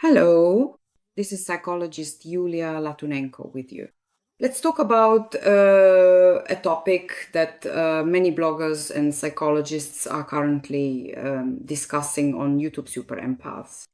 Hello, this is psychologist Yulia Latunenko with you. Let's talk about a topic that many bloggers and psychologists are currently discussing on YouTube Super Empaths.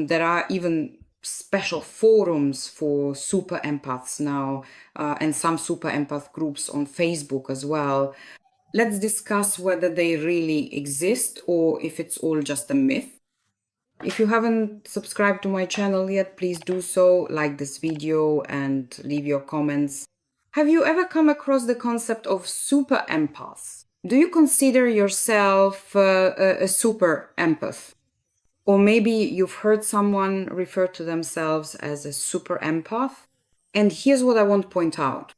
There are even special forums for super empaths now, and some super empath groups on Facebook as well. Let's discuss whether they really exist or if it's all just a myth. If you haven't subscribed to my channel yet, please do so, like this video and leave your comments. Have you ever come across the concept of super empaths? Do you consider yourself a super empath? Or maybe you've heard someone refer to themselves as a super empath? And here's what I want to point out.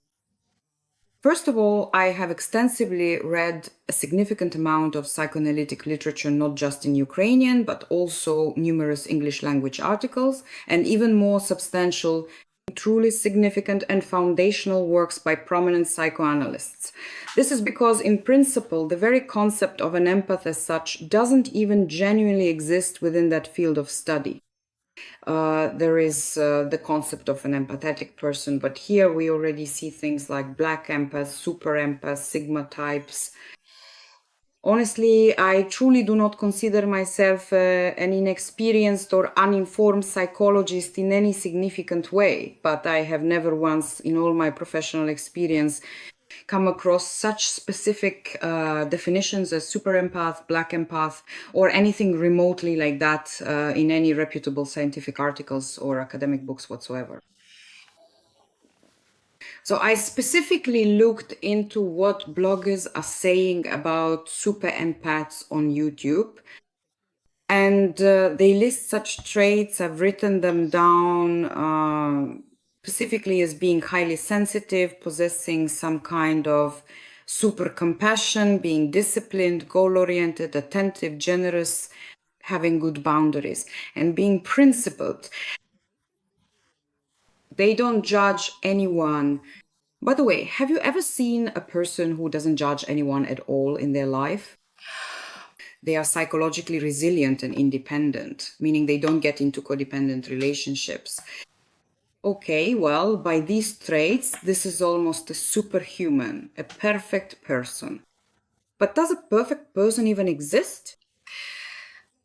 First of all, I have extensively read a significant amount of psychoanalytic literature, not just in Ukrainian, but also numerous English language articles, and even more substantial, truly significant and foundational works by prominent psychoanalysts. This is because, in principle, the very concept of an empath as such doesn't even genuinely exist within that field of study. There is the concept of an empathetic person, but here we already see things like black empaths, super empaths, sigma types. Honestly, I truly do not consider myself an inexperienced or uninformed psychologist in any significant way, but I have never once in all my professional experience come across such specific definitions as super empath, black empath, or anything remotely like that in any reputable scientific articles or academic books whatsoever. So I specifically looked into what bloggers are saying about super empaths on YouTube. And they list such traits. I've written them down specifically as being highly sensitive, possessing some kind of super compassion, being disciplined, goal-oriented, attentive, generous, having good boundaries, and being principled. They don't judge anyone. By the way, have you ever seen a person who doesn't judge anyone at all in their life? They are psychologically resilient and independent, meaning they don't get into codependent relationships. Okay, well, by these traits, this is almost a superhuman, a perfect person. But does a perfect person even exist?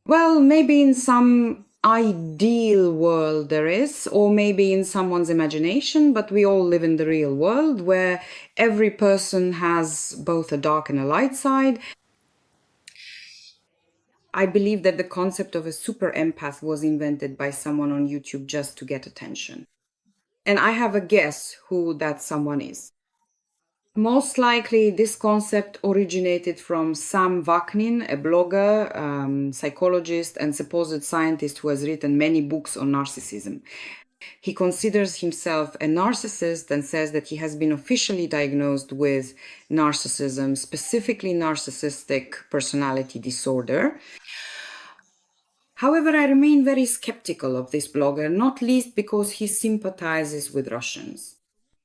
Well, maybe in some ideal world there is, or maybe in someone's imagination, but we all live in the real world where every person has both a dark and a light side. I believe that the concept of a super empath was invented by someone on YouTube just to get attention. And I have a guess who that someone is. Most likely, this concept originated from Sam Vaknin, a blogger, psychologist, and supposed scientist who has written many books on narcissism. He considers himself a narcissist and says that he has been officially diagnosed with narcissism, specifically narcissistic personality disorder. However, I remain very skeptical of this blogger, not least because he sympathizes with Russians.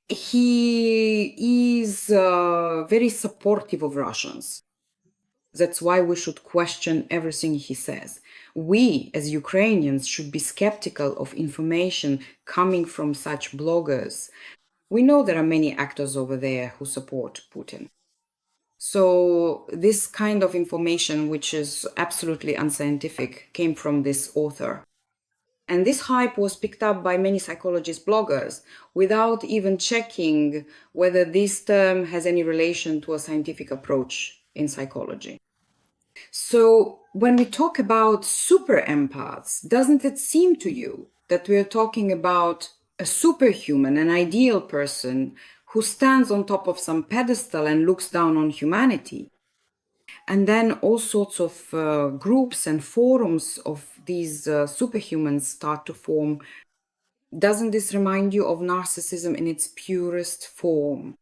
He is very supportive of Russians. That's why we should question everything he says. We, as Ukrainians, should be skeptical of information coming from such bloggers. We know there are many actors over there who support Putin. So this kind of information, which is absolutely unscientific, came from this author. And this hype was picked up by many psychologist bloggers without even checking whether this term has any relation to a scientific approach in psychology. So when we talk about super empaths, doesn't it seem to you that we're talking about a superhuman, an ideal person who stands on top of some pedestal and looks down on humanity? And then all sorts of groups and forums of these superhumans start to form. Doesn't this remind you of narcissism in its purest form?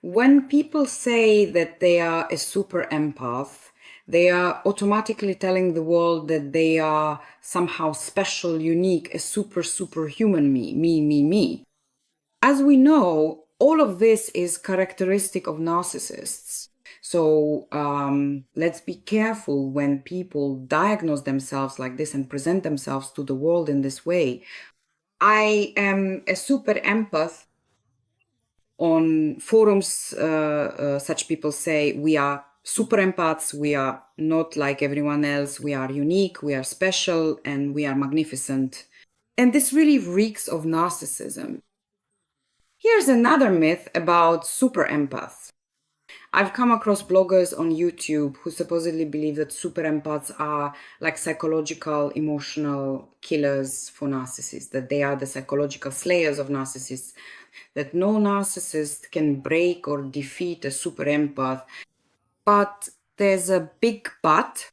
When people say that they are a super empath, they are automatically telling the world that they are somehow special, unique, a superhuman me. As we know, all of this is characteristic of narcissists. So let's be careful when people diagnose themselves like this and present themselves to the world in this way. I am a super empath. On forums, such people say we are super empaths, we are not like everyone else, we are unique, we are special, and we are magnificent. And this really reeks of narcissism. Here's another myth about super empaths. I've come across bloggers on YouTube who supposedly believe that super empaths are like psychological, emotional killers for narcissists, that they are the psychological slayers of narcissists, that no narcissist can break or defeat a super empath. But there's a big but.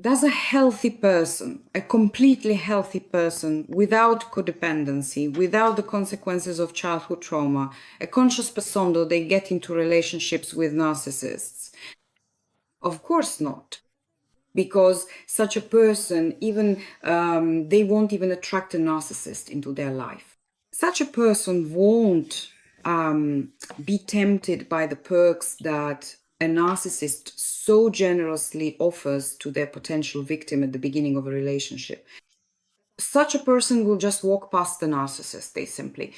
Does a healthy person, a completely healthy person, without codependency, without the consequences of childhood trauma, a conscious person, do they get into relationships with narcissists? Of course not. Because such a person, even they won't even attract a narcissist into their life. Such a person won't be tempted by the perks that a narcissist so generously offers to their potential victim at the beginning of a relationship. Such a person will just walk past the narcissist, they simply.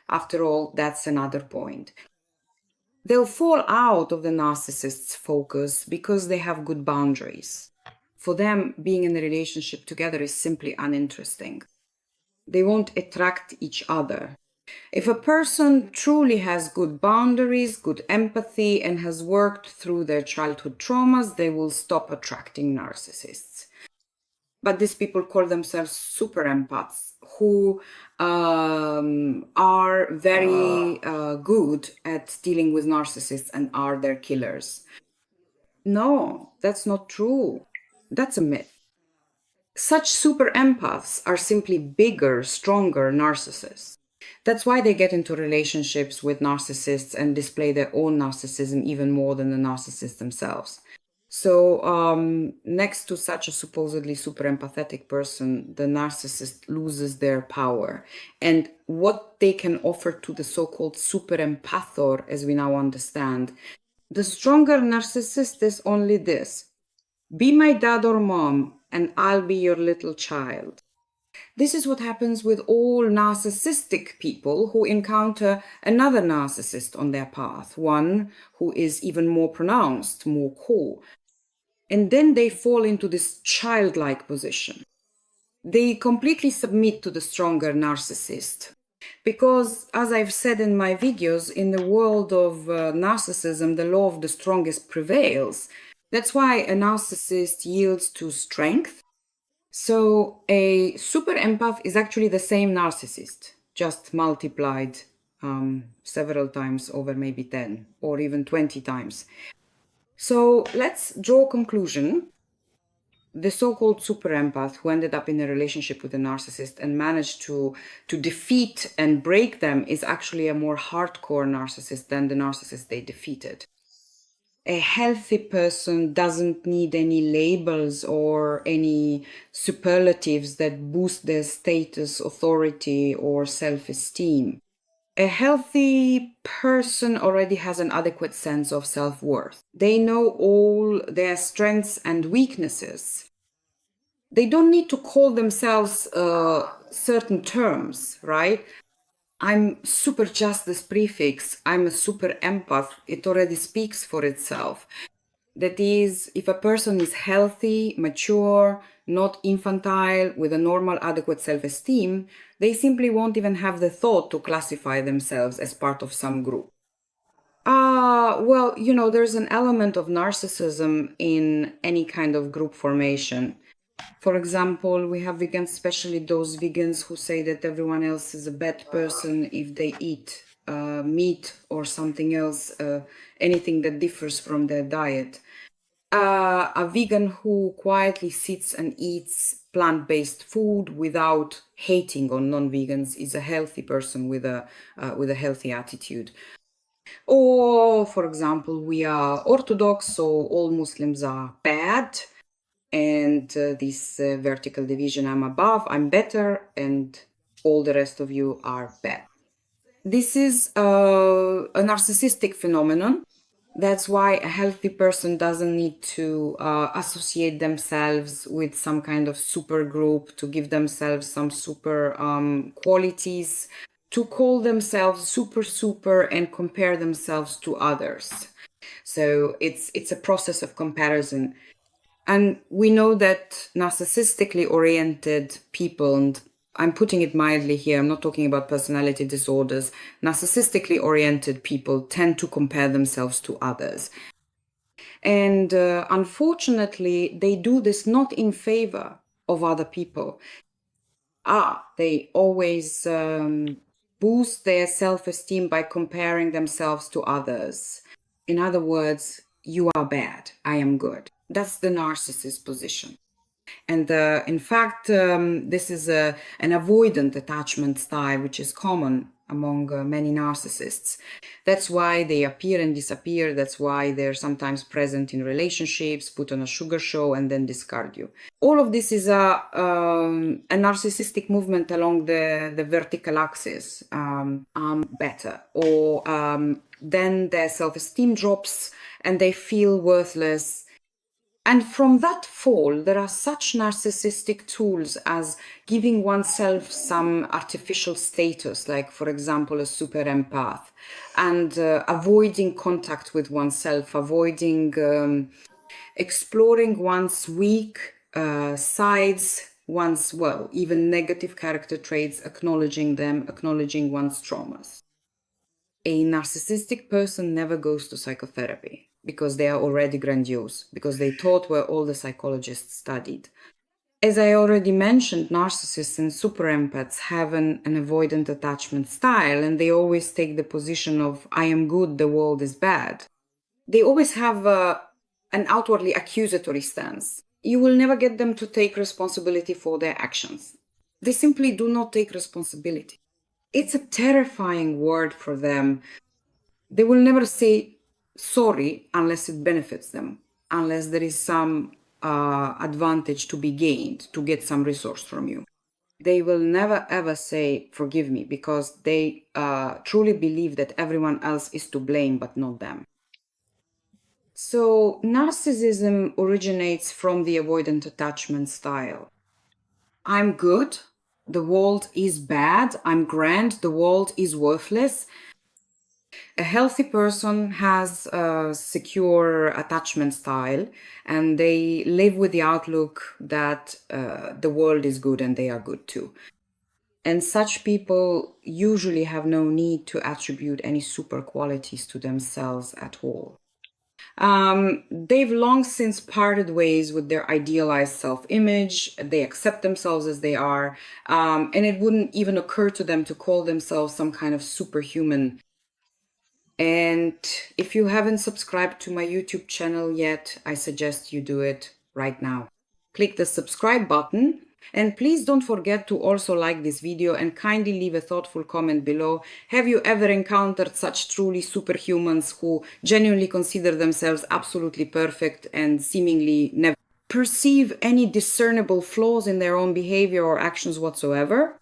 After all, that's another point. They'll fall out of the narcissist's focus because they have good boundaries. For them, being in a relationship together is simply uninteresting. They won't attract each other. If a person truly has good boundaries, good empathy, and has worked through their childhood traumas, they will stop attracting narcissists. But these people call themselves super empaths who are very good at dealing with narcissists and are their killers. No, that's not true. That's a myth. Such super empaths are simply bigger, stronger narcissists. That's why they get into relationships with narcissists and display their own narcissism even more than the narcissists themselves. So, next to such a supposedly super empathetic person, the narcissist loses their power. And what they can offer to the so-called super empathor, as we now understand, the stronger narcissist is only this: be my dad or mom, and I'll be your little child. This is what happens with all narcissistic people who encounter another narcissist on their path, one who is even more pronounced, more core. And then they fall into this childlike position. They completely submit to the stronger narcissist. Because, as I've said in my videos, in the world of narcissism, the law of the strongest prevails. That's why a narcissist yields to strength. So a super empath is actually the same narcissist, just multiplied several times over maybe 10 or even 20 times. So let's draw a conclusion. The so-called super empath who ended up in a relationship with a narcissist and managed to defeat and break them is actually a more hardcore narcissist than the narcissist they defeated. A healthy person doesn't need any labels or any superlatives that boost their status, authority, or self-esteem. A healthy person already has an adequate sense of self-worth. They know all their strengths and weaknesses. They don't need to call themselves certain terms, right? I'm super just this prefix. I'm a super empath. It already speaks for itself. That is, if a person is healthy, mature, not infantile, with a normal, adequate self-esteem, they simply won't even have the thought to classify themselves as part of some group. Well, there's an element of narcissism in any kind of group formation. For example, we have vegans, especially those vegans who say that everyone else is a bad person if they eat meat or something else, anything that differs from their diet. A vegan who quietly sits and eats plant-based food without hating on non-vegans is a healthy person with a healthy attitude. Or, for example, we are Orthodox, so all Muslims are bad. And this vertical division, I'm above, I'm better, and all the rest of you are bad. This is a narcissistic phenomenon. That's why a healthy person doesn't need to associate themselves with some kind of super group to give themselves some super qualities, to call themselves super and compare themselves to others. So it's a process of comparison. And we know that narcissistically oriented people, and I'm putting it mildly here, I'm not talking about personality disorders, narcissistically oriented people tend to compare themselves to others. And unfortunately, they do this not in favor of other people. They always boost their self-esteem by comparing themselves to others. In other words, you are bad, I am good. That's the narcissist position. And in fact, this is an avoidant attachment style, which is common among many narcissists. That's why they appear and disappear. That's why they're sometimes present in relationships, put on a sugar show, and then discard you. All of this is a narcissistic movement along the vertical axis. I'm better. Or then their self-esteem drops and they feel worthless. And from that fall, there are such narcissistic tools as giving oneself some artificial status, like, for example, a super empath, and avoiding contact with oneself, avoiding exploring one's weak sides, one's, well, even negative character traits, acknowledging them, acknowledging one's traumas. A narcissistic person never goes to psychotherapy because they are already grandiose, because they taught where all the psychologists studied. As I already mentioned, narcissists and super empaths have an avoidant attachment style, and they always take the position of, I am good, the world is bad. They always have an outwardly accusatory stance. You will never get them to take responsibility for their actions. They simply do not take responsibility. It's a terrifying word for them. They will never say sorry unless it benefits them, unless there is some advantage to be gained, to get some resource from you. They will never ever say forgive me, because they truly believe that everyone else is to blame but not them. So narcissism originates from the avoidant attachment style. I'm good, the world is bad, I'm grand, the world is worthless. A healthy person has a secure attachment style, and they live with the outlook that the world is good and they are good too. And such people usually have no need to attribute any super qualities to themselves at all. They've long since parted ways with their idealized self-image. They accept themselves as they are, and it wouldn't even occur to them to call themselves some kind of superhuman. And if you haven't subscribed to my YouTube channel yet, I suggest you do it right now. Click the subscribe button, and please don't forget to also like this video and kindly leave a thoughtful comment below. Have you ever encountered such truly superhumans who genuinely consider themselves absolutely perfect and seemingly never perceive any discernible flaws in their own behavior or actions whatsoever?